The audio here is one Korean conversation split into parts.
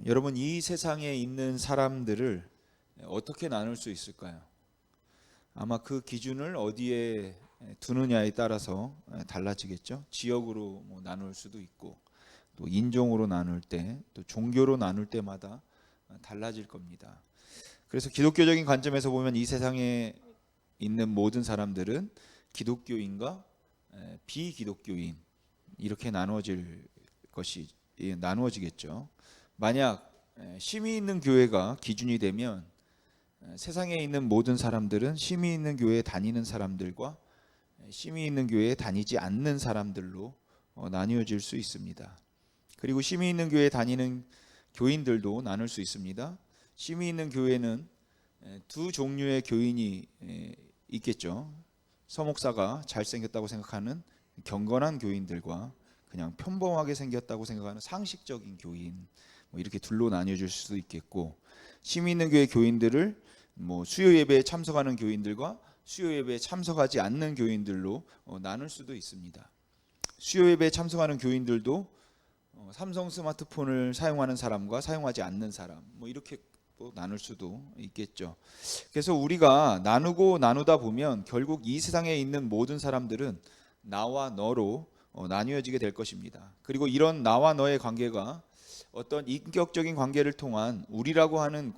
여러분, 이 세상에 있는 사람들을 어떻게 나눌 수 있을까요? 아마 그 기준을 어디에 두느냐에 따라서 달라지겠죠. 지역으로 나눌 수도 있고, 또 인종으로 나눌 때, 또 종교로 나눌 때마다 달라질 겁니다. 그래서 기독교적인 관점에서 보면 이 세상에 있는 모든 사람들은 기독교인과 비기독교인 이렇게 나누어지겠죠. 만약 심이 있는 교회가 기준이 되면 세상에 있는 모든 사람들은 심이 있는 교회에 다니는 사람들과 심이 있는 교회에 다니지 않는 사람들로 나뉘어질 수 있습니다. 그리고 심이 있는 교회에 다니는 교인들도 나눌 수 있습니다. 심이 있는 교회는 두 종류의 교인이 있겠죠. 서목사가 잘생겼다고 생각하는 경건한 교인들과 그냥 평범하게 생겼다고 생각하는 상식적인 교인, 이렇게 둘로 나뉘어질 수도 있겠고, 심이 있는 교회 교인들을 수요 예배에 참석하는 교인들과 수요 예배에 참석하지 않는 교인들로 나눌 수도 있습니다. 수요 예배에 참석하는 교인들도 삼성 스마트폰을 사용하는 사람과 사용하지 않는 사람, 이렇게 또 나눌 수도 있겠죠. 그래서 우리가 나누다 보면 결국 이 세상에 있는 모든 사람들은 나와 너로 나뉘어지게 될 것입니다. 그리고 이런 나와 너의 관계가 어떤 인격적인 관계를 통한 우리라고 하는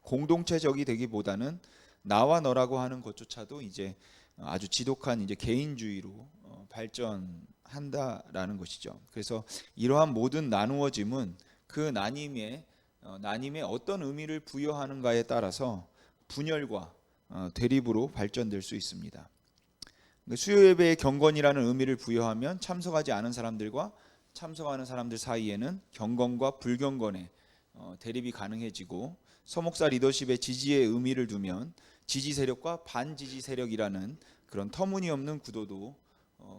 공동체적이 되기보다는 나와 너라고 하는 것조차도 이제 아주 지독한 이제 개인주의로 발전한다라는 것이죠. 그래서 이러한 모든 나누어짐은 그 나님의 어떤 의미를 부여하는가에 따라서 분열과 대립으로 발전될 수 있습니다. 수요 예배의 경건이라는 의미를 부여하면 참석하지 않은 사람들과 참석하는 사람들 사이에는 경건과 불경건의 대립이 가능해지고, 서목사 리더십의 지지의 의미를 두면 지지 세력과 반지지 세력이라는 그런 터무니없는 구도도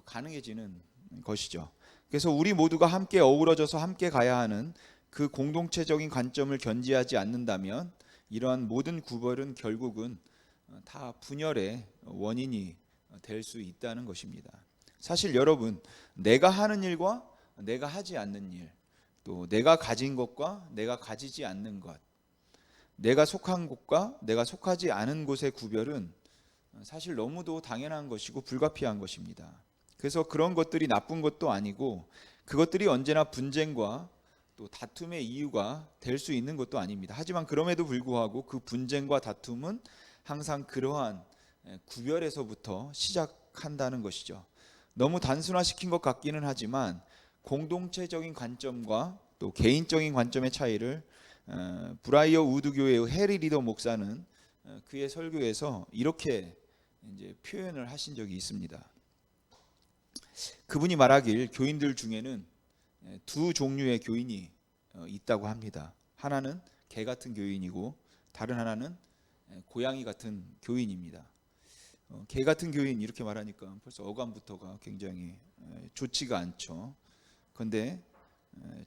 가능해지는 것이죠. 그래서 우리 모두가 함께 어우러져서 함께 가야 하는 그 공동체적인 관점을 견지하지 않는다면 이러한 모든 구별은 결국은 다 분열의 원인이 될 수 있다는 것입니다. 사실 여러분, 내가 하는 일과 내가 하지 않는 일, 또 내가 가진 것과 내가 가지지 않는 것, 내가 속한 곳과 내가 속하지 않은 곳의 구별은 사실 너무도 당연한 것이고 불가피한 것입니다. 그래서 그런 것들이 나쁜 것도 아니고, 그것들이 언제나 분쟁과 또 다툼의 이유가 될 수 있는 것도 아닙니다. 하지만 그럼에도 불구하고 그 분쟁과 다툼은 항상 그러한 구별에서부터 시작한다는 것이죠. 너무 단순화시킨 것 같기는 하지만 공동체적인 관점과 또 개인적인 관점의 차이를 브라이어 우드 교회의 해리 리더 목사는 그의 설교에서 이렇게 이제 표현을 하신 적이 있습니다. 그분이 말하길 교인들 중에는 두 종류의 교인이 있다고 합니다. 하나는 개 같은 교인이고 다른 하나는 고양이 같은 교인입니다. 개 같은 교인 이렇게 말하니까 벌써 어감부터가 굉장히 좋지가 않죠. 그런데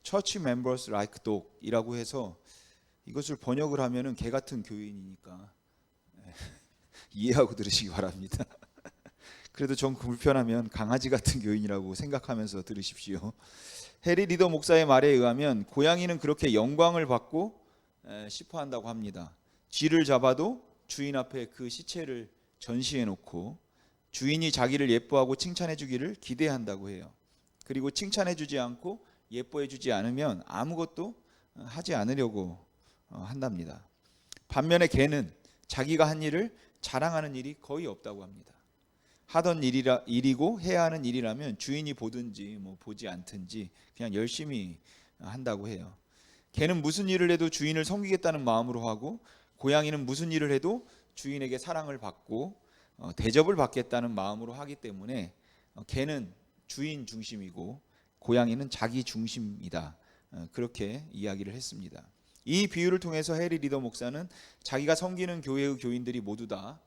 Church members like dog이라고 해서 이것을 번역을 하면은 개 같은 교인이니까 이해하고 들으시기 바랍니다. 그래도 좀 불편하면 강아지 같은 교인이라고 생각하면서 들으십시오. 해리 리더 목사의 말에 의하면 고양이는 그렇게 영광을 받고 싶어 한다고 합니다. 쥐를 잡아도 주인 앞에 그 시체를 전시해 놓고 주인이 자기를 예뻐하고 칭찬해 주기를 기대한다고 해요. 그리고 칭찬해 주지 않고 예뻐해 주지 않으면 아무것도 하지 않으려고 한답니다. 반면에 개는 자기가 한 일을 자랑하는 일이 거의 없다고 합니다. 하던 일이고 해야 하는 일이라면 주인이 보든지 보지 않든지 그냥 열심히 한다고 해요. 개는 무슨 일을 해도 주인을 섬기겠다는 마음으로 하고, 고양이는 무슨 일을 해도 주인에게 사랑을 받고 대접을 받겠다는 마음으로 하기 때문에 개는 주인 중심이고 고양이는 자기 중심이다, 그렇게 이야기를 했습니다. 이 비유를 통해서 해리 리더 목사는 자기가 섬기는 교회의 교인들이 모두 다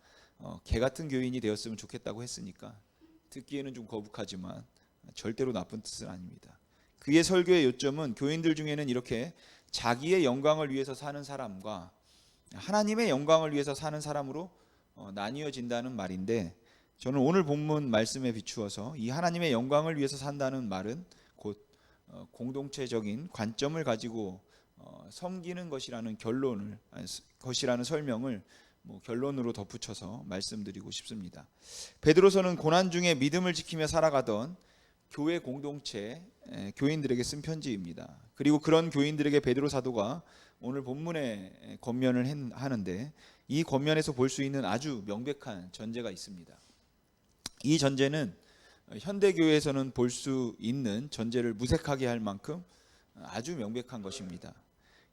개 같은 교인이 되었으면 좋겠다고 했으니까 듣기에는 좀 거북하지만 절대로 나쁜 뜻은 아닙니다. 그의 설교의 요점은 교인들 중에는 이렇게 자기의 영광을 위해서 사는 사람과 하나님의 영광을 위해서 사는 사람으로 나뉘어진다는 말인데, 저는 오늘 본문 말씀에 비추어서 이 하나님의 영광을 위해서 산다는 말은 곧 공동체적인 관점을 가지고 섬기는 것이라는 설명을 결론으로 덧붙여서 말씀드리고 싶습니다. 베드로서는 고난 중에 믿음을 지키며 살아가던 교회 공동체 교인들에게 쓴 편지입니다. 그리고 그런 교인들에게 베드로 사도가 오늘 본문에 권면을 하는데, 이 권면에서 볼 수 있는 아주 명백한 전제가 있습니다. 이 전제는 현대 교회에서는 볼 수 있는 전제를 무색하게 할 만큼 아주 명백한 것입니다.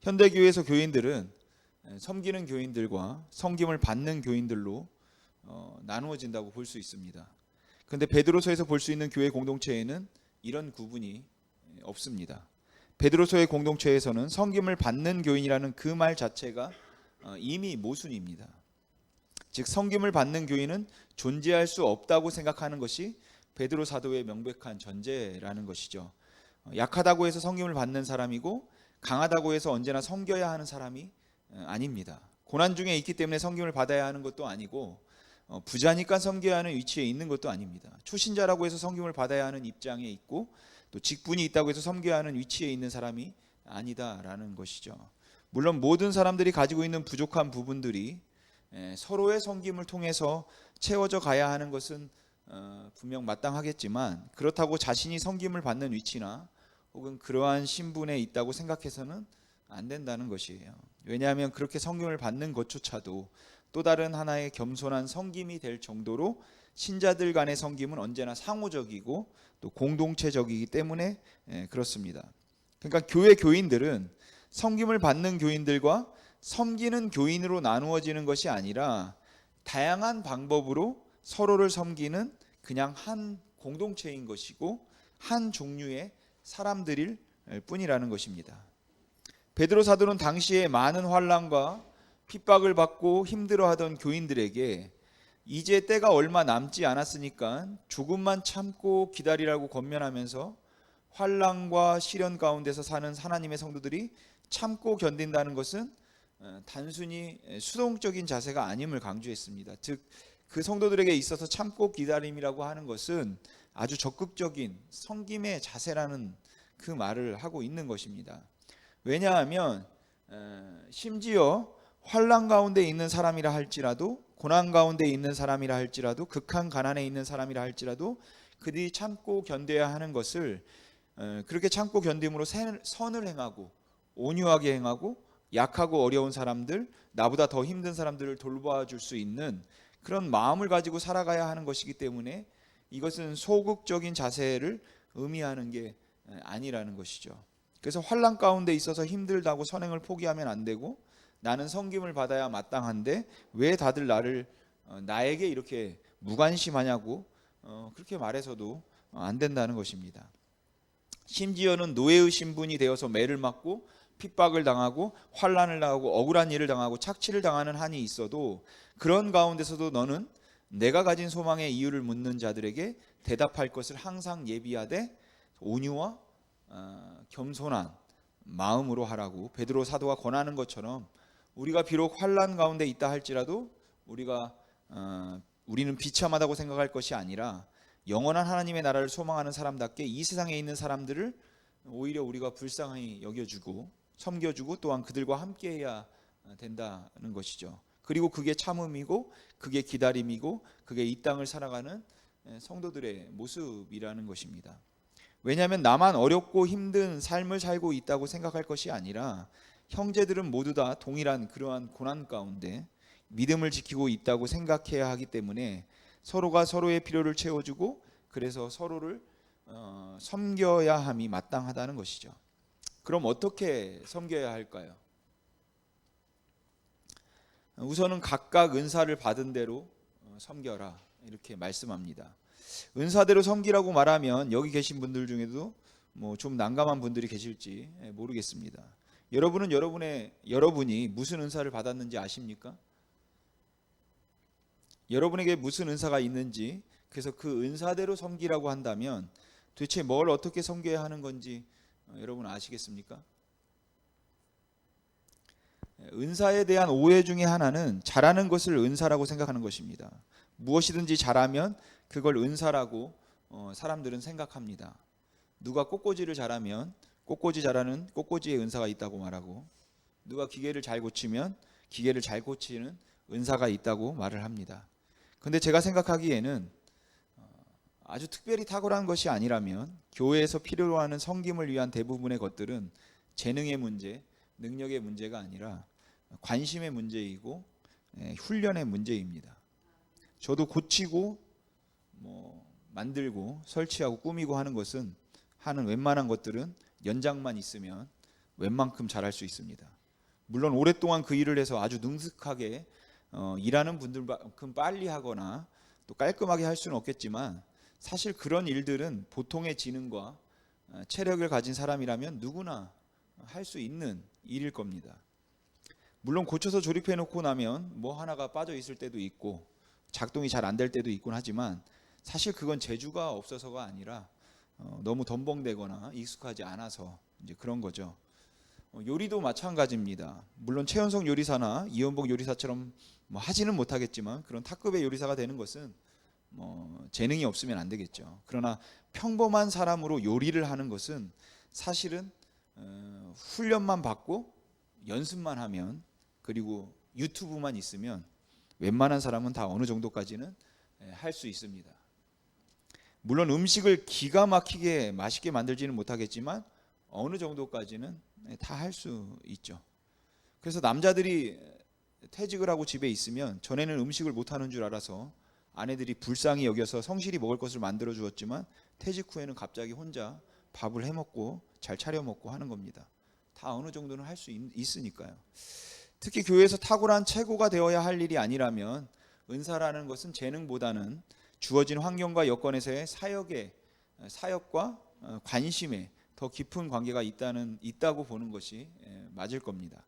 현대 교회에서 교인들은 섬기는 교인들과 섬김을 받는 교인들로 나누어진다고 볼 수 있습니다. 그런데 베드로서에서 볼 수 있는 교회 공동체에는 이런 구분이 없습니다. 베드로서의 공동체에서는 섬김을 받는 교인이라는 그 말 자체가 이미 모순입니다. 즉 섬김을 받는 교인은 존재할 수 없다고 생각하는 것이 베드로 사도의 명백한 전제라는 것이죠. 약하다고 해서 섬김을 받는 사람이고 강하다고 해서 언제나 섬겨야 하는 사람이 아닙니다. 고난 중에 있기 때문에 섬김을 받아야 하는 것도 아니고 부자니까 섬겨야 하는 위치에 있는 것도 아닙니다. 초신자라고 해서 섬김을 받아야 하는 입장에 있고 또 직분이 있다고 해서 섬겨야 하는 위치에 있는 사람이 아니다라는 것이죠. 물론 모든 사람들이 가지고 있는 부족한 부분들이 서로의 섬김을 통해서 채워져 가야 하는 것은 분명 마땅하겠지만, 그렇다고 자신이 섬김을 받는 위치나 혹은 그러한 신분에 있다고 생각해서는 안 된다는 것이에요. 왜냐하면 그렇게 섬김을 받는 것조차도 또 다른 하나의 겸손한 섬김이 될 정도로 신자들 간의 섬김은 언제나 상호적이고 또 공동체적이기 때문에 그렇습니다. 그러니까 교회 교인들은 섬김을 받는 교인들과 섬기는 교인으로 나누어지는 것이 아니라 다양한 방법으로 서로를 섬기는 그냥 한 공동체인 것이고 한 종류의 사람들일 뿐이라는 것입니다. 베드로 사도는 당시에 많은 환난과 핍박을 받고 힘들어하던 교인들에게 이제 때가 얼마 남지 않았으니까 조금만 참고 기다리라고 권면하면서 환난과 시련 가운데서 사는 하나님의 성도들이 참고 견딘다는 것은 단순히 수동적인 자세가 아님을 강조했습니다. 즉 그 성도들에게 있어서 참고 기다림이라고 하는 것은 아주 적극적인 섬김의 자세라는 그 말을 하고 있는 것입니다. 왜냐하면 심지어 환난 가운데 있는 사람이라 할지라도, 고난 가운데 있는 사람이라 할지라도, 극한 가난에 있는 사람이라 할지라도 그들이 참고 견뎌야 하는 것을 그렇게 참고 견딤으로 선을 행하고 온유하게 행하고 약하고 어려운 사람들, 나보다 더 힘든 사람들을 돌봐줄 수 있는 그런 마음을 가지고 살아가야 하는 것이기 때문에 이것은 소극적인 자세를 의미하는 게 아니라는 것이죠. 그래서 환난 가운데 있어서 힘들다고 선행을 포기하면 안 되고, 나는 섬김을 받아야 마땅한데 왜 다들 나에게 이렇게 무관심하냐고 그렇게 말해서도 안 된다는 것입니다. 심지어는 노예의 신분이 되어서 매를 맞고 핍박을 당하고 환난을 당하고 억울한 일을 당하고 착취를 당하는 한이 있어도 그런 가운데서도 너는 내가 가진 소망의 이유를 묻는 자들에게 대답할 것을 항상 예비하되 온유와 겸손한 마음으로 하라고 베드로 사도가 권하는 것처럼, 우리가 비록 환난 가운데 있다 할지라도 우리는 비참하다고 생각할 것이 아니라 영원한 하나님의 나라를 소망하는 사람답게 이 세상에 있는 사람들을 오히려 우리가 불쌍히 여겨주고 섬겨주고 또한 그들과 함께해야 된다는 것이죠. 그리고 그게 참음이고 그게 기다림이고 그게 이 땅을 살아가는 성도들의 모습이라는 것입니다. 왜냐하면 나만 어렵고 힘든 삶을 살고 있다고 생각할 것이 아니라 형제들은 모두 다 동일한 그러한 고난 가운데 믿음을 지키고 있다고 생각해야 하기 때문에 서로가 서로의 필요를 채워주고 그래서 서로를 섬겨야 함이 마땅하다는 것이죠. 그럼 어떻게 섬겨야 할까요? 우선은 각각 은사를 받은 대로 섬겨라 이렇게 말씀합니다. 은사대로 섬기라고 말하면 여기 계신 분들 중에도 좀 난감한 분들이 계실지 모르겠습니다. 여러분은 여러분이 무슨 은사를 받았는지 아십니까? 여러분에게 무슨 은사가 있는지, 그래서 그 은사대로 섬기라고 한다면 도대체 뭘 어떻게 섬겨야 하는 건지 여러분 아시겠습니까? 은사에 대한 오해 중에 하나는 잘하는 것을 은사라고 생각하는 것입니다. 무엇이든지 잘하면 그걸 은사라고 사람들은 생각합니다. 누가 꽃꽂이를 잘하면 꽃꽂이 잘하는 꽃꽂이의 은사가 있다고 말하고, 누가 기계를 잘 고치면 기계를 잘 고치는 은사가 있다고 말을 합니다. 근데 제가 생각하기에는 아주 특별히 탁월한 것이 아니라면 교회에서 필요로 하는 섬김을 위한 대부분의 것들은 재능의 문제, 능력의 문제가 아니라 관심의 문제이고 훈련의 문제입니다. 저도 고치고 만들고 설치하고 꾸미고 하는 웬만한 것들은 연장만 있으면 웬만큼 잘할 수 있습니다. 물론 오랫동안 그 일을 해서 아주 능숙하게 일하는 분들만큼 빨리 하거나 또 깔끔하게 할 수는 없겠지만, 사실 그런 일들은 보통의 지능과 체력을 가진 사람이라면 누구나 할 수 있는 일일 겁니다. 물론 고쳐서 조립해 놓고 나면 뭐 하나가 빠져 있을 때도 있고 작동이 잘 안 될 때도 있곤 하지만, 사실 그건 재주가 없어서가 아니라 너무 덤벙대거나 익숙하지 않아서 이제 그런 거죠. 요리도 마찬가지입니다. 물론 최연석 요리사나 이연복 요리사처럼 하지는 못하겠지만 그런 탑급의 요리사가 되는 것은 재능이 없으면 안 되겠죠. 그러나 평범한 사람으로 요리를 하는 것은 사실은 훈련만 받고 연습만 하면, 그리고 유튜브만 있으면 웬만한 사람은 다 어느 정도까지는 할 수 있습니다. 물론 음식을 기가 막히게 맛있게 만들지는 못하겠지만 어느 정도까지는 다 할 수 있죠. 그래서 남자들이 퇴직을 하고 집에 있으면, 전에는 음식을 못하는 줄 알아서 아내들이 불쌍히 여겨서 성실히 먹을 것을 만들어 주었지만 퇴직 후에는 갑자기 혼자 밥을 해 먹고 잘 차려 먹고 하는 겁니다. 다 어느 정도는 할 수 있으니까요. 특히 교회에서 탁월한 최고가 되어야 할 일이 아니라면 은사라는 것은 재능보다는 주어진 환경과 여건에서의 사역과 관심에 더 깊은 관계가 있다고 보는 것이 맞을 겁니다.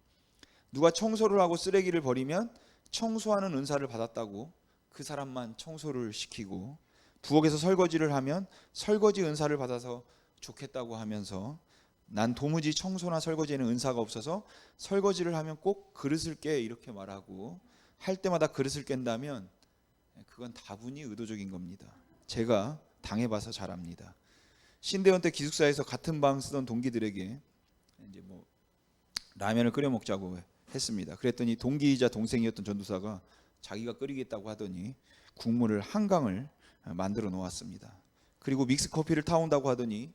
누가 청소를 하고 쓰레기를 버리면 청소하는 은사를 받았다고 그 사람만 청소를 시키고, 부엌에서 설거지를 하면 설거지 은사를 받아서 좋겠다고 하면서, 난 도무지 청소나 설거지에는 은사가 없어서 설거지를 하면 꼭 그릇을 깨 이렇게 말하고, 할 때마다 그릇을 깬다면 그건 다분히 의도적인 겁니다. 제가 당해봐서 잘 압니다. 신대원 때 기숙사에서 같은 방 쓰던 동기들에게 이제 라면을 끓여 먹자고 했습니다. 그랬더니 동기이자 동생이었던 전도사가 자기가 끓이겠다고 하더니 국물을 한강을 만들어 놓았습니다. 그리고 믹스 커피를 타온다고 하더니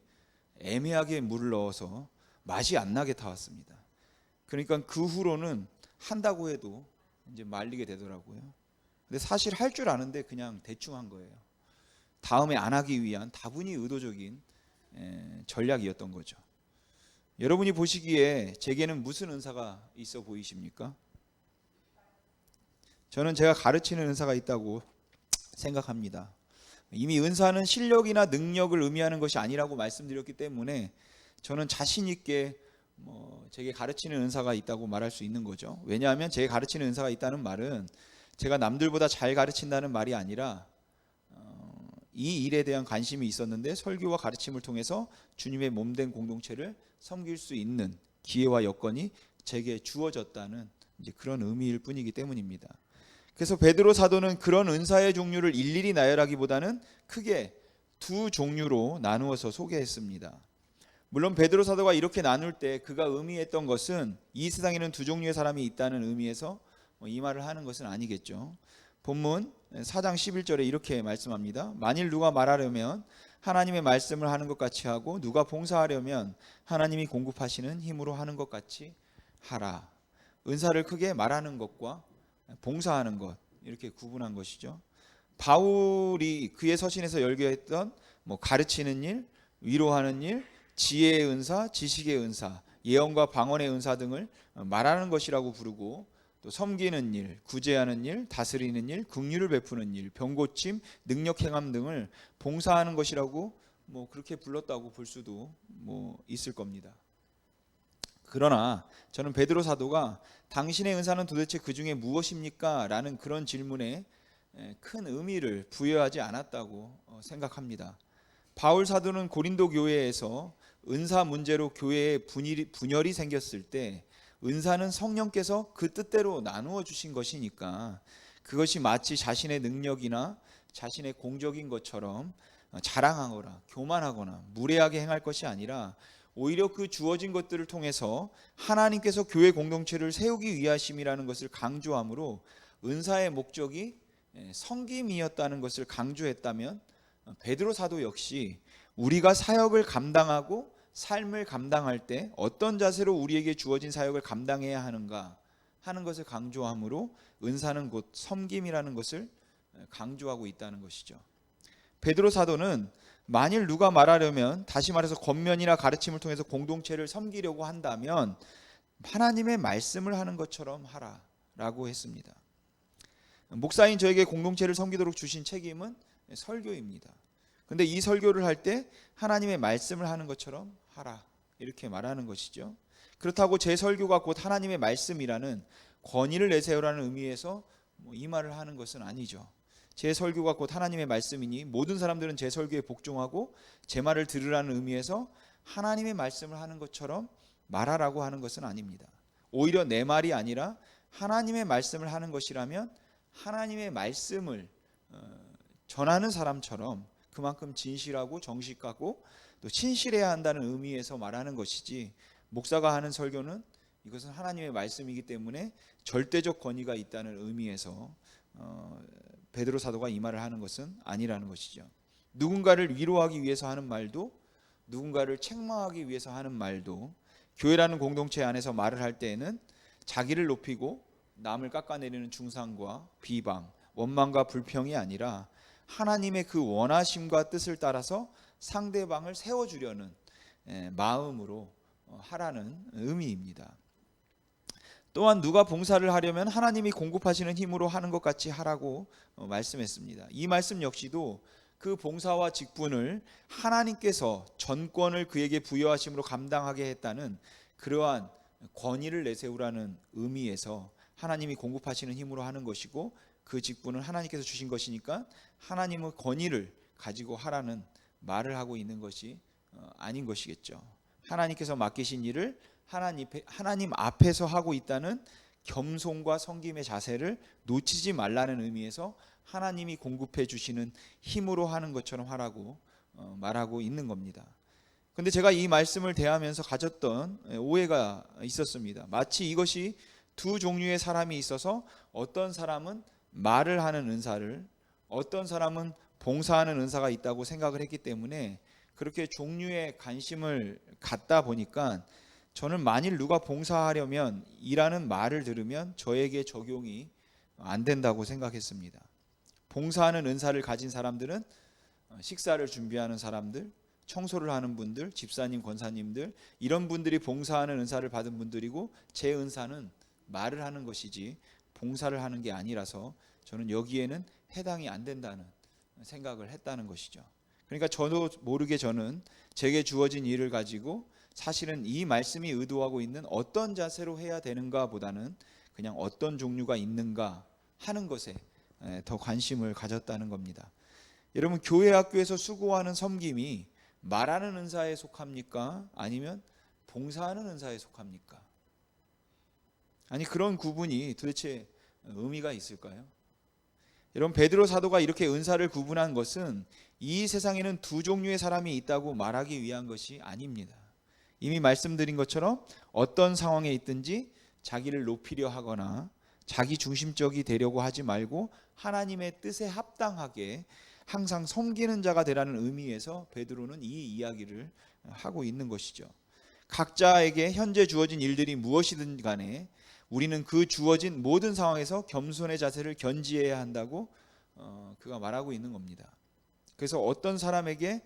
애매하게 물을 넣어서 맛이 안 나게 타왔습니다. 그러니까 그 후로는 한다고 해도 이제 말리게 되더라고요. 근데 사실 할 줄 아는데 그냥 대충 한 거예요. 다음에 안 하기 위한 다분히 의도적인 전략이었던 거죠. 여러분이 보시기에 제게는 무슨 은사가 있어 보이십니까? 저는 제가 가르치는 은사가 있다고 생각합니다. 이미 은사는 실력이나 능력을 의미하는 것이 아니라고 말씀드렸기 때문에 저는 자신 있게 제게 가르치는 은사가 있다고 말할 수 있는 거죠. 왜냐하면 제게 가르치는 은사가 있다는 말은 제가 남들보다 잘 가르친다는 말이 아니라 이 일에 대한 관심이 있었는데 설교와 가르침을 통해서 주님의 몸된 공동체를 섬길 수 있는 기회와 여건이 제게 주어졌다는 이제 그런 의미일 뿐이기 때문입니다. 그래서 베드로 사도는 그런 은사의 종류를 일일이 나열하기보다는 크게 두 종류로 나누어서 소개했습니다. 물론 베드로 사도가 이렇게 나눌 때 그가 의미했던 것은 이 세상에는 두 종류의 사람이 있다는 의미에서 이 말을 하는 것은 아니겠죠. 본문 4장 11절에 이렇게 말씀합니다. 만일 누가 말하려면 하나님의 말씀을 하는 것 같이 하고, 누가 봉사하려면 하나님이 공급하시는 힘으로 하는 것 같이 하라. 은사를 크게 말하는 것과 봉사하는 것, 이렇게 구분한 것이죠. 바울이 그의 서신에서 열거했던 가르치는 일, 위로하는 일, 지혜의 은사, 지식의 은사, 예언과 방언의 은사 등을 말하는 것이라고 부르고, 또 섬기는 일, 구제하는 일, 다스리는 일, 긍휼을 베푸는 일, 병고침, 능력 행함 등을 봉사하는 것이라고 그렇게 불렀다고 볼 수도 있을 겁니다. 그러나 저는 베드로 사도가 당신의 은사는 도대체 그 중에 무엇입니까? 라는 그런 질문에 큰 의미를 부여하지 않았다고 생각합니다. 바울 사도는 고린도 교회에서 은사 문제로 교회에 분열이 생겼을 때 은사는 성령께서 그 뜻대로 나누어 주신 것이니까 그것이 마치 자신의 능력이나 자신의 공적인 것처럼 자랑하거나 교만하거나 무례하게 행할 것이 아니라 오히려 그 주어진 것들을 통해서 하나님께서 교회 공동체를 세우기 위하심이라는 것을 강조함으로 은사의 목적이 섬김이었다는 것을 강조했다면, 베드로 사도 역시 우리가 사역을 감당하고 삶을 감당할 때 어떤 자세로 우리에게 주어진 사역을 감당해야 하는가 하는 것을 강조함으로 은사는 곧 섬김이라는 것을 강조하고 있다는 것이죠. 베드로 사도는 만일 누가 말하려면, 다시 말해서 권면이나 가르침을 통해서 공동체를 섬기려고 한다면 하나님의 말씀을 하는 것처럼 하라라고 했습니다. 목사인 저에게 공동체를 섬기도록 주신 책임은 설교입니다. 근데 이 설교를 할 때 하나님의 말씀을 하는 것처럼 하라, 이렇게 말하는 것이죠. 그렇다고 제 설교가 곧 하나님의 말씀이라는 권위를 내세우라는 의미에서 이 말을 하는 것은 아니죠. 제 설교가 곧 하나님의 말씀이니 모든 사람들은 제 설교에 복종하고 제 말을 들으라는 의미에서 하나님의 말씀을 하는 것처럼 말하라고 하는 것은 아닙니다. 오히려 내 말이 아니라 하나님의 말씀을 하는 것이라면 하나님의 말씀을 전하는 사람처럼 그만큼 진실하고 정직하고 또 신실해야 한다는 의미에서 말하는 것이지, 목사가 하는 설교는 이것은 하나님의 말씀이기 때문에 절대적 권위가 있다는 의미에서 베드로 사도가 이 말을 하는 것은 아니라는 것이죠. 누군가를 위로하기 위해서 하는 말도, 누군가를 책망하기 위해서 하는 말도, 교회라는 공동체 안에서 말을 할 때에는 자기를 높이고 남을 깎아내리는 중상과 비방, 원망과 불평이 아니라 하나님의 그 원하심과 뜻을 따라서 상대방을 세워주려는 마음으로 하라는 의미입니다. 또한 누가 봉사를 하려면 하나님이 공급하시는 힘으로 하는 것 같이 하라고 말씀했습니다. 이 말씀 역시도 그 봉사와 직분을 하나님께서 전권을 그에게 부여하심으로 감당하게 했다는 그러한 권위를 내세우라는 의미에서 하나님이 공급하시는 힘으로 하는 것이고, 그 직분은 하나님께서 주신 것이니까 하나님의 권위를 가지고 하라는 말을 하고 있는 것이 아닌 것이겠죠. 하나님께서 맡기신 일을 하나님 앞에서 하고 있다는 겸손과 섬김의 자세를 놓치지 말라는 의미에서 하나님이 공급해 주시는 힘으로 하는 것처럼 하라고 말하고 있는 겁니다. 그런데 제가 이 말씀을 대하면서 가졌던 오해가 있었습니다. 마치 이것이 두 종류의 사람이 있어서 어떤 사람은 말을 하는 은사를, 어떤 사람은 봉사하는 은사가 있다고 생각을 했기 때문에 그렇게 종류에 관심을 갖다 보니까, 저는 만일 누가 봉사하려면 이라는 말을 들으면 저에게 적용이 안 된다고 생각했습니다. 봉사하는 은사를 가진 사람들은 식사를 준비하는 사람들, 청소를 하는 분들, 집사님, 권사님들, 이런 분들이 봉사하는 은사를 받은 분들이고, 제 은사는 말을 하는 것이지 봉사를 하는 게 아니라서 저는 여기에는 해당이 안 된다는 생각을 했다는 것이죠. 그러니까 저도 모르게 저는 제게 주어진 일을 가지고 사실은 이 말씀이 의도하고 있는 어떤 자세로 해야 되는가 보다는 그냥 어떤 종류가 있는가 하는 것에 더 관심을 가졌다는 겁니다. 여러분, 교회 학교에서 수고하는 섬김이 말하는 은사에 속합니까? 아니면 봉사하는 은사에 속합니까? 아니, 그런 구분이 도대체 의미가 있을까요? 여러분, 베드로 사도가 이렇게 은사를 구분한 것은 이 세상에는 두 종류의 사람이 있다고 말하기 위한 것이 아닙니다. 이미 말씀드린 것처럼 어떤 상황에 있든지 자기를 높이려 하거나 자기 중심적이 되려고 하지 말고 하나님의 뜻에 합당하게 항상 섬기는 자가 되라는 의미에서 베드로는 이 이야기를 하고 있는 것이죠. 각자에게 현재 주어진 일들이 무엇이든 간에 우리는 그 주어진 모든 상황에서 겸손의 자세를 견지해야 한다고 그가 말하고 있는 겁니다. 그래서 어떤 사람에게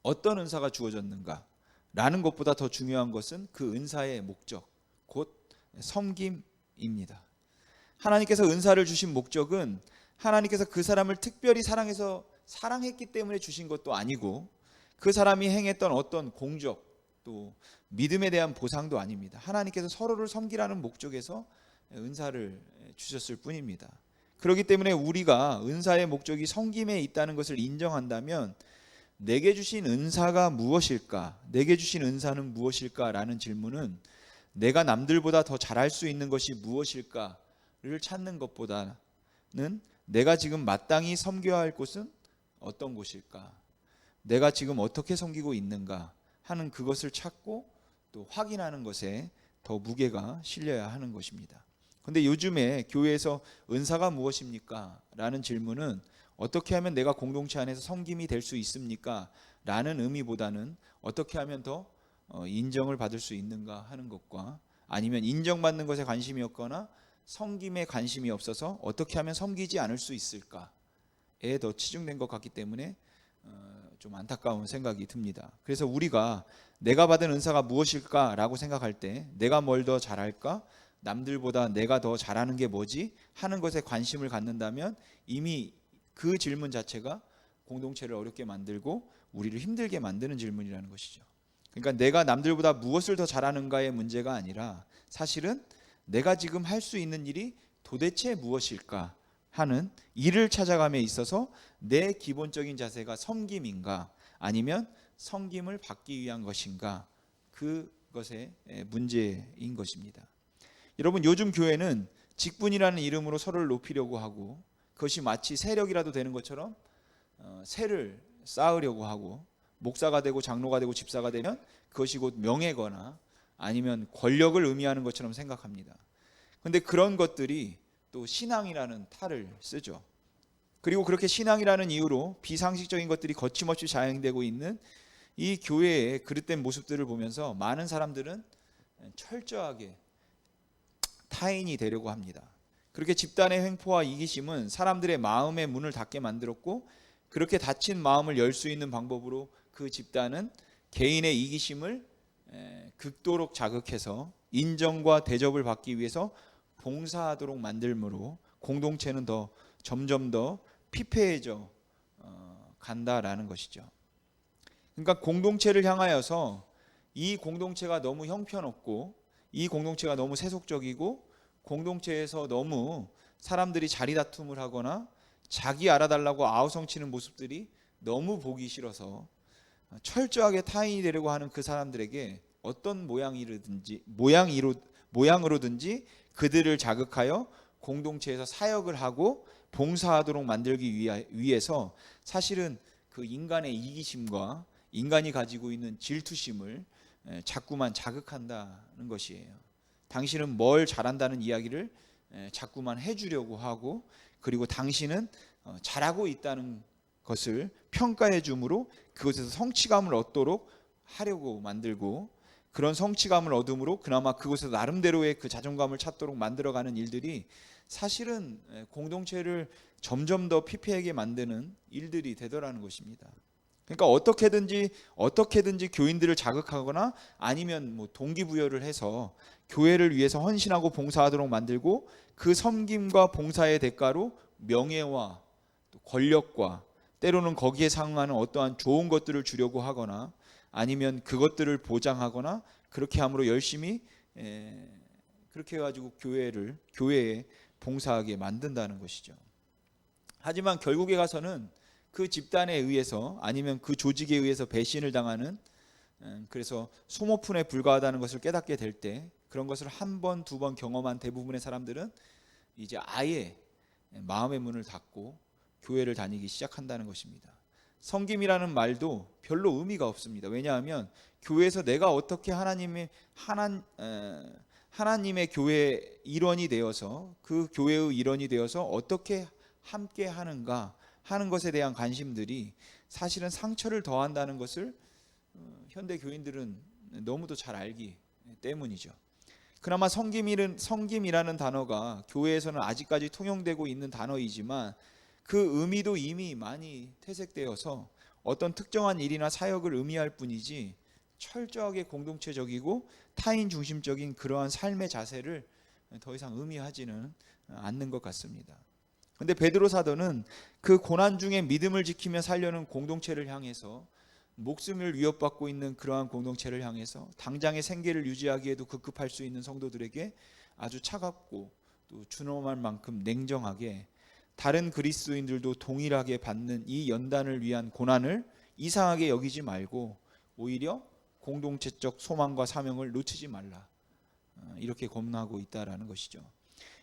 어떤 은사가 주어졌는가 라는 것보다 더 중요한 것은 그 은사의 목적, 곧 섬김입니다. 하나님께서 은사를 주신 목적은 하나님께서 그 사람을 특별히 사랑해서 사랑했기 때문에 주신 것도 아니고, 그 사람이 행했던 어떤 공적 또 믿음에 대한 보상도 아닙니다. 하나님께서 서로를 섬기라는 목적에서 은사를 주셨을 뿐입니다. 그렇기 때문에 우리가 은사의 목적이 섬김에 있다는 것을 인정한다면 내게 주신 은사가 무엇일까? 내게 주신 은사는 무엇일까라는 질문은 내가 남들보다 더 잘할 수 있는 것이 무엇일까를 찾는 것보다는 내가 지금 마땅히 섬겨야 할 곳은 어떤 곳일까? 내가 지금 어떻게 섬기고 있는가? 하는 그것을 찾고 또 확인하는 것에 더 무게가 실려야 하는 것입니다. 근데 요즘에 교회에서 은사가 무엇입니까? 라는 질문은 어떻게 하면 내가 공동체 안에서 섬김이 될 수 있습니까? 라는 의미보다는 어떻게 하면 더 인정을 받을 수 있는가 하는 것과, 아니면 인정받는 것에 관심이 없거나 섬김에 관심이 없어서 어떻게 하면 섬기지 않을 수 있을까에 더 치중된 것 같기 때문에 좀 안타까운 생각이 듭니다. 그래서 우리가 내가 받은 은사가 무엇일까라고 생각할 때 내가 뭘 더 잘할까? 남들보다 내가 더 잘하는 게 뭐지? 하는 것에 관심을 갖는다면 이미 그 질문 자체가 공동체를 어렵게 만들고 우리를 힘들게 만드는 질문이라는 것이죠. 그러니까 내가 남들보다 무엇을 더 잘하는가의 문제가 아니라 사실은 내가 지금 할 수 있는 일이 도대체 무엇일까 하는 일을 찾아감에 있어서 내 기본적인 자세가 섬김인가 아니면 섬김을 받기 위한 것인가, 그것의 문제인 것입니다. 여러분, 요즘 교회는 직분이라는 이름으로 서로를 높이려고 하고 그것이 마치 세력이라도 되는 것처럼 세를 쌓으려고 하고, 목사가 되고 장로가 되고 집사가 되면 그것이 곧 명예거나 아니면 권력을 의미하는 것처럼 생각합니다. 그런데 그런 것들이 또 신앙이라는 탈을 쓰죠. 그리고 그렇게 신앙이라는 이유로 비상식적인 것들이 거침없이 자행되고 있는 이 교회의 그릇된 모습들을 보면서 많은 사람들은 철저하게 타인이 되려고 합니다. 그렇게 집단의 횡포와 이기심은 사람들의 마음의 문을 닫게 만들었고, 그렇게 닫힌 마음을 열 수 있는 방법으로 그 집단은 개인의 이기심을 극도로 자극해서 인정과 대접을 받기 위해서 봉사하도록 만들므로 공동체는 더 점점 더 피폐해져 간다라는 것이죠. 그러니까 공동체를 향하여서 이 공동체가 너무 형편없고 이 공동체가 너무 세속적이고 공동체에서 너무 사람들이 자리 다툼을 하거나 자기 알아달라고 아우성치는 모습들이 너무 보기 싫어서 철저하게 타인이 되려고 하는 그 사람들에게 어떤 모양으로든지 그들을 자극하여 공동체에서 사역을 하고 봉사하도록 만들기 위해서 사실은 그 인간의 이기심과 인간이 가지고 있는 질투심을 자꾸만 자극한다는 것이에요. 당신은 뭘 잘한다는 이야기를 자꾸만 해주려고 하고, 그리고 당신은 잘하고 있다는 것을 평가해 주므로 그것에서 성취감을 얻도록 하려고 만들고, 그런 성취감을 얻음으로 그나마 그곳에서 나름대로의 그 자존감을 찾도록 만들어가는 일들이 사실은 공동체를 점점 더 피폐하게 만드는 일들이 되더라는 것입니다. 그러니까 어떻게든지 교인들을 자극하거나 아니면 뭐 동기부여를 해서 교회를 위해서 헌신하고 봉사하도록 만들고, 그 섬김과 봉사의 대가로 명예와 또 권력과 때로는 거기에 상응하는 어떠한 좋은 것들을 주려고 하거나 아니면 그것들을 보장하거나 그렇게 함으로 열심히 그렇게 해가지고 교회에 봉사하게 만든다는 것이죠. 하지만 결국에 가서는 그 집단에 의해서 아니면 그 조직에 의해서 배신을 당하는, 그래서 소모품에 불과하다는 것을 깨닫게 될 때, 그런 것을 한 번, 두 번 경험한 대부분의 사람들은 이제 아예 마음의 문을 닫고 교회를 다니기 시작한다는 것입니다. 섬김이라는 말도 별로 의미가 없습니다. 왜냐하면 교회에서 내가 어떻게 하나님의 교회의 일원이 되어서, 그 교회의 일원이 되어서 어떻게 함께 하는가 하는 것에 대한 관심들이 사실은 상처를 더한다는 것을 현대 교인들은 너무도 잘 알기 때문이죠. 그나마 섬김이라는 단어가 교회에서는 아직까지 통용되고 있는 단어이지만 그 의미도 이미 많이 퇴색되어서 어떤 특정한 일이나 사역을 의미할 뿐이지 철저하게 공동체적이고 타인 중심적인 그러한 삶의 자세를 더 이상 의미하지는 않는 것 같습니다. 그런데 베드로 사도는 그 고난 중에 믿음을 지키며 살려는 공동체를 향해서, 목숨을 위협받고 있는 그러한 공동체를 향해서 당장의 생계를 유지하기에도 급급할 수 있는 성도들에게 아주 차갑고 또 준엄할 만큼 냉정하게 다른 그리스도인들도 동일하게 받는 이 연단을 위한 고난을 이상하게 여기지 말고 오히려 공동체적 소망과 사명을 놓치지 말라, 이렇게 권하고 있다라는 것이죠.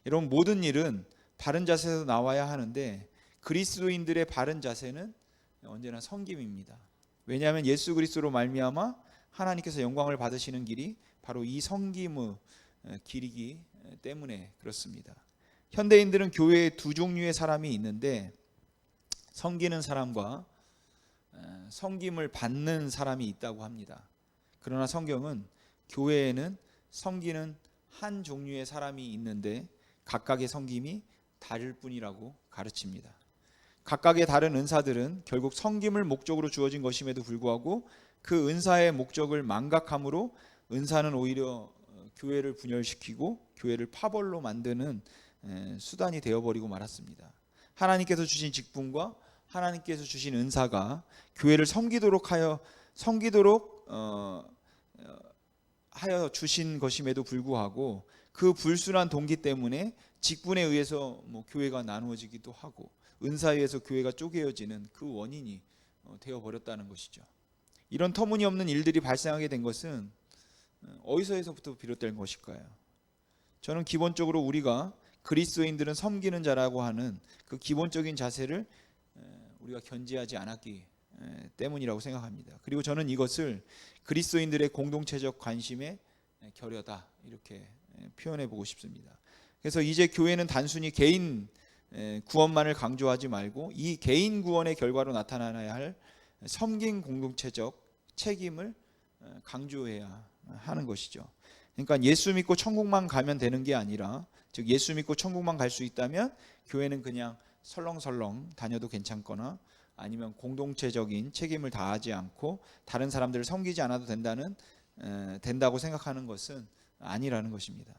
여러분, 모든 일은 바른 자세에서 나와야 하는데 그리스도인들의 바른 자세는 언제나 섬김입니다. 왜냐하면 예수 그리스도로 말미암아 하나님께서 영광을 받으시는 길이 바로 이 섬김의 길이기 때문에 그렇습니다. 현대인들은 교회에 두 종류의 사람이 있는데 섬기는 사람과 섬김을 받는 사람이 있다고 합니다. 그러나 성경은 교회에는 섬기는 한 종류의 사람이 있는데 각각의 섬김이 다를 뿐이라고 가르칩니다. 각각의 다른 은사들은 결국 섬김을 목적으로 주어진 것임에도 불구하고 그 은사의 목적을 망각함으로 은사는 오히려 교회를 분열시키고 교회를 파벌로 만드는 수단이 되어버리고 말았습니다. 하나님께서 주신 직분과 하나님께서 주신 은사가 교회를 섬기도록 하여 주신 것임에도 불구하고 그 불순한 동기 때문에 직분에 의해서 교회가 나누어지기도 하고 은사에 의해서 교회가 쪼개어지는 그 원인이 되어버렸다는 것이죠. 이런 터무니없는 일들이 발생하게 된 것은 어디서부터 비롯된 것일까요? 저는 기본적으로 우리가 그리스도인들은 섬기는 자라고 하는 그 기본적인 자세를 우리가 견지하지 않았기 때문이라고 생각합니다. 그리고 저는 이것을 그리스도인들의 공동체적 관심의 결여다 이렇게 표현해 보고 싶습니다. 그래서 이제 교회는 단순히 개인 구원만을 강조하지 말고 이 개인 구원의 결과로 나타나야 할 섬긴 공동체적 책임을 강조해야 하는 것이죠. 그러니까 예수 믿고 천국만 가면 되는 게 아니라, 즉 예수 믿고 천국만 갈 수 있다면 교회는 그냥 설렁설렁 다녀도 괜찮거나 아니면 공동체적인 책임을 다하지 않고 다른 사람들을 섬기지 않아도 된다고 생각하는 것은 아니라는 것입니다.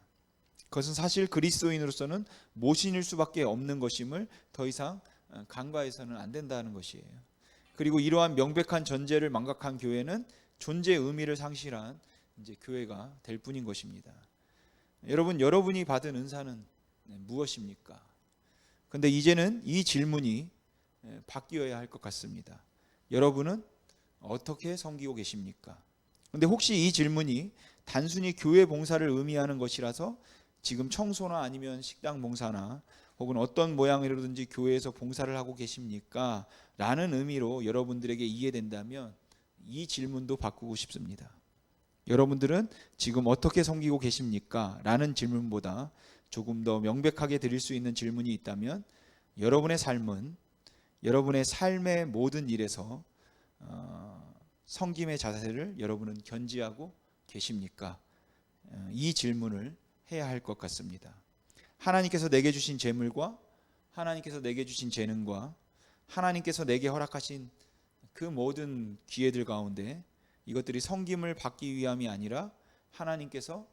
그것은 사실 그리스도인으로서는 모신일 수밖에 없는 것임을 더 이상 간과해서는 안 된다는 것이에요. 그리고 이러한 명백한 전제를 망각한 교회는 존재의 의미를 상실한 이제 교회가 될 뿐인 것입니다. 여러분이 받은 은사는 무엇입니까? 근데 이제는 이 질문이 바뀌어야 할 것 같습니다. 여러분은 어떻게 섬기고 계십니까? 근데 혹시 이 질문이 단순히 교회 봉사를 의미하는 것이라서 지금 청소나 아니면 식당 봉사나 혹은 어떤 모양으로든지 교회에서 봉사를 하고 계십니까? 라는 의미로 여러분들에게 이해된다면 이 질문도 바꾸고 싶습니다. 여러분들은 지금 어떻게 섬기고 계십니까? 라는 질문보다 조금 더 명백하게 드릴 수 있는 질문이 있다면 여러분의 삶은 여러분의 삶의 모든 일에서 섬김의 자세를 여러분은 견지하고 계십니까? 이 질문을 해야 할 것 같습니다. 하나님께서 내게 주신 재물과 하나님께서 내게 주신 재능과 하나님께서 내게 허락하신 그 모든 기회들 가운데 이것들이 섬김을 받기 위함이 아니라 하나님께서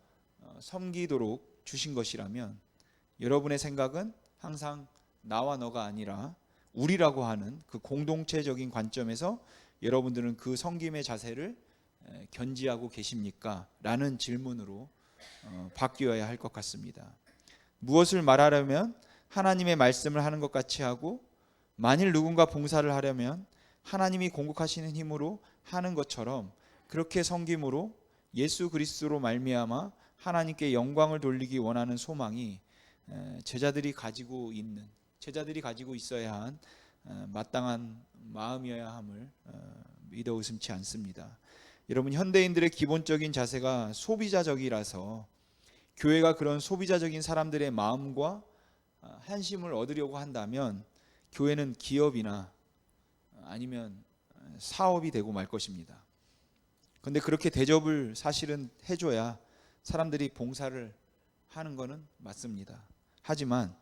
섬기도록 주신 것이라면 여러분의 생각은 항상 나와 너가 아니라 우리라고 하는 그 공동체적인 관점에서 여러분들은 그 섬김의 자세를 견지하고 계십니까? 라는 질문으로 바뀌어야 할 것 같습니다. 무엇을 말하려면 하나님의 말씀을 하는 것 같이 하고, 만일 누군가 봉사를 하려면 하나님이 공급하시는 힘으로 하는 것처럼 그렇게 섬김으로 예수 그리스도로 말미암아 하나님께 영광을 돌리기 원하는 소망이 제자들이 가지고 있어야 한 마땅한 마음이어야 함을 믿어 의심치 않습니다. 여러분, 현대인들의 기본적인 자세가 소비자적이라서 교회가 그런 소비자적인 사람들의 마음과 한심을 얻으려고 한다면 교회는 기업이나 아니면 사업이 되고 말 것입니다. 그런데 그렇게 대접을 사실은 해줘야 사람들이 봉사를 하는 것은 맞습니다. 하지만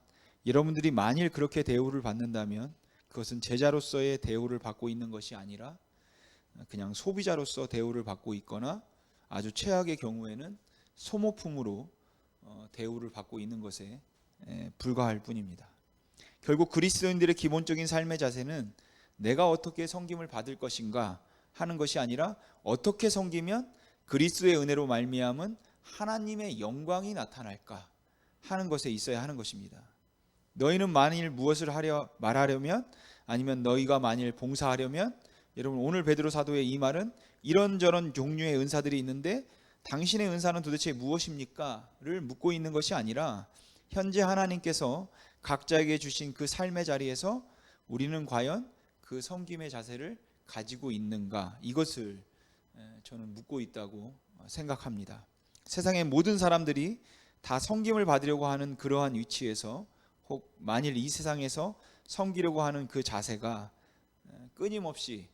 여러분들이 만일 그렇게 대우를 받는다면 그것은 제자로서의 대우를 받고 있는 것이 아니라 그냥 소비자로서 대우를 받고 있거나 아주 최악의 경우에는 소모품으로 대우를 받고 있는 것에 불과할 뿐입니다. 결국 그리스도인들의 기본적인 삶의 자세는 내가 어떻게 섬김을 받을 것인가 하는 것이 아니라 어떻게 섬기면 그리스도의 은혜로 말미암은 하나님의 영광이 나타날까 하는 것에 있어야 하는 것입니다. 너희는 만일 무엇을 말하려면 아니면 너희가 만일 봉사하려면, 여러분 오늘 베드로 사도의 이 말은 이런저런 종류의 은사들이 있는데 당신의 은사는 도대체 무엇입니까? 를 묻고 있는 것이 아니라 현재 하나님께서 각자에게 주신 그 삶의 자리에서 우리는 과연 그 섬김의 자세를 가지고 있는가, 이것을 저는 묻고 있다고 생각합니다. 세상의 모든 사람들이 다 섬김을 받으려고 하는 그러한 위치에서, 혹 만일 이 세상에서 섬기려고 하는 그 자세가 끊임없이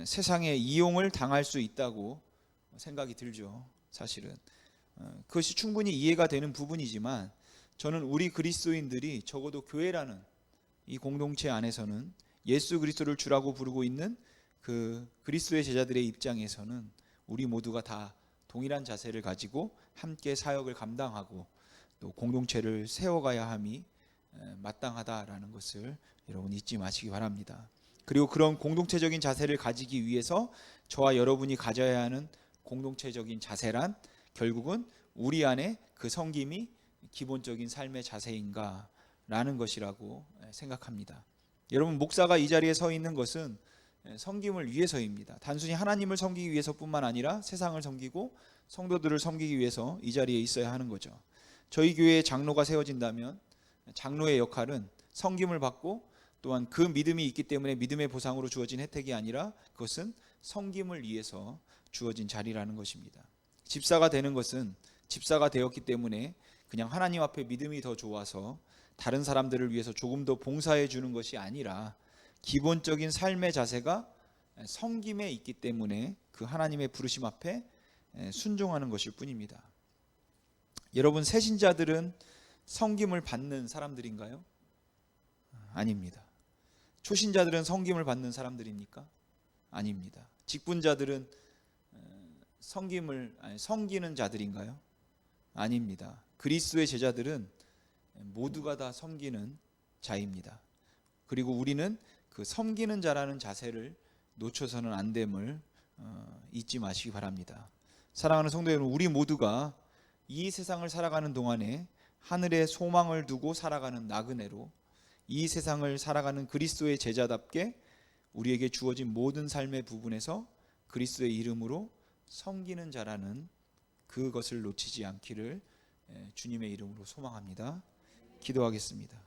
세상에 이용을 당할 수 있다고 생각이 들죠. 사실은 그것이 충분히 이해가 되는 부분이지만, 저는 우리 그리스도인들이 적어도 교회라는 이 공동체 안에서는 예수 그리스도를 주라고 부르고 있는 그 그리스도의 제자들의 입장에서는 우리 모두가 다 동일한 자세를 가지고 함께 사역을 감당하고 또 공동체를 세워가야 함이 마땅하다라는 것을 여러분 잊지 마시기 바랍니다. 그리고 그런 공동체적인 자세를 가지기 위해서 저와 여러분이 가져야 하는 공동체적인 자세란 결국은 우리 안에 그 섬김이 기본적인 삶의 자세인가라는 것이라고 생각합니다. 여러분, 목사가 이 자리에 서 있는 것은 섬김을 위해서입니다. 단순히 하나님을 섬기기 위해서뿐만 아니라 세상을 섬기고 성도들을 섬기기 위해서 이 자리에 있어야 하는 거죠. 저희 교회에 장로가 세워진다면 장로의 역할은 섬김을 받고, 또한 그 믿음이 있기 때문에 믿음의 보상으로 주어진 혜택이 아니라 그것은 섬김을 위해서 주어진 자리라는 것입니다. 집사가 되는 것은 집사가 되었기 때문에 그냥 하나님 앞에 믿음이 더 좋아서 다른 사람들을 위해서 조금 더 봉사해 주는 것이 아니라 기본적인 삶의 자세가 섬김에 있기 때문에 그 하나님의 부르심 앞에 순종하는 것일 뿐입니다. 여러분, 새신자들은 섬김을 받는 사람들인가요? 아닙니다. 초신자들은 섬김을 받는 사람들입니까? 아닙니다. 직분자들은 섬기는 자들인가요? 아닙니다. 그리스도의 제자들은 모두가 다 섬기는 자입니다. 그리고 우리는 그 섬기는 자라는 자세를 놓쳐서는 안 됨을 잊지 마시기 바랍니다. 사랑하는 성도 여러분, 우리 모두가 이 세상을 살아가는 동안에 하늘에 소망을 두고 살아가는 나그네로 이 세상을 살아가는 그리스도의 제자답게 우리에게 주어진 모든 삶의 부분에서 그리스도의 이름으로 섬기는 자라는 그것을 놓치지 않기를 주님의 이름으로 소망합니다. 기도하겠습니다.